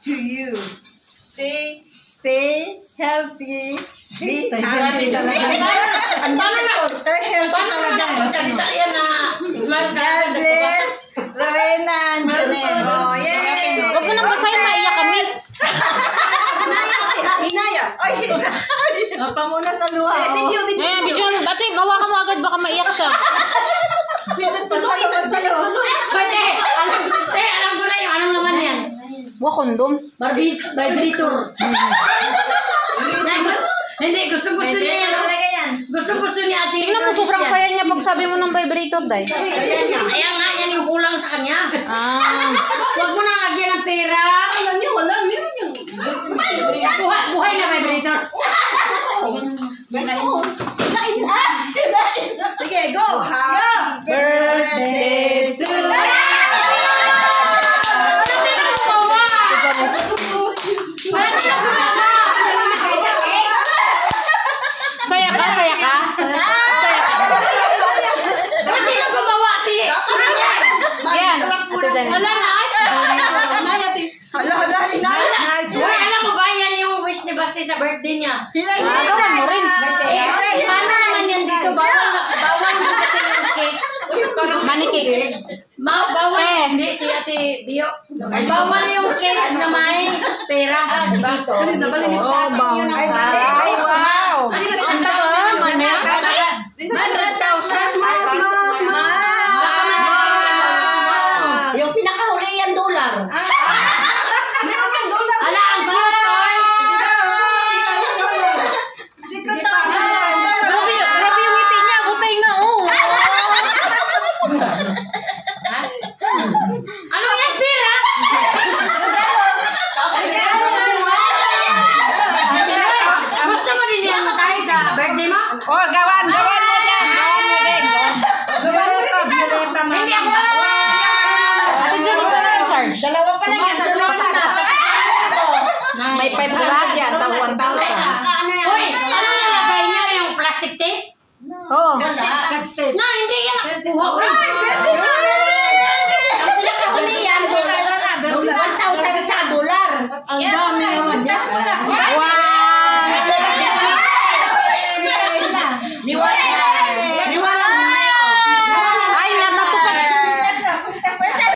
to you. Stay healthy. Be happy talaga. Paano na? Healthy talaga. Magsalita yan na smile ka. God bless. Rowena and Janelle. Oh, yay! Huwag ko nang basahin, maiyak kami. Hinaya. Ay, hinaya. Pamuna sa luha. Video. Ate, hawakan mo agad, baka maiyak siya. Pwede. Alam ko na yung anong naman yan. Buwa kondom. Vibrator. Hindi, gusto niya yan. Gusto niya ate. Tingnan mo, sobrang saya niya pag sabi mo ng vibrator, day. Ayan nga, yan yung kulang sa kanya. Huwag mo na lagyan ng pera. Alam niyo, wala. Meron yung... Buhay na vibrator. Sige, go! Happy birthday to you! Saya ka, saya ka? Sino gumawa, ate? Yan. Ate Jan. Wala na. Nice. Uy, alam mo ba yan yung wish ni Basti sa birthday niya? Gawin mo rin. Paano naman yan dito? Bawal mo kasi yung cake. Manicake. Bawal. Hindi, si Ate Bio. Bawal yung cake na may pera. Diba? Oh, bawal. Ay, wow. Ang tagal. Yung pinakahuli yan $1. Ala, ang cute, toy. Grabe yung ngiti niya. Butay na, oh. Ano yan, pera? Gusto mo din yan tayo sa birthday mo? Oh, gawan mo din. Violeta Hindi ako. Ate Jan, isa na yung charge. Dalawa pa lang yan. May 500 yan, tao 1,000. Uy, ano nilagay niyo yung plastic tape? Oo. No, hindi yan. Kuha ko. Ang pinakahuli yan $1,000 at saka $1. Ang dami naman yan. Wow.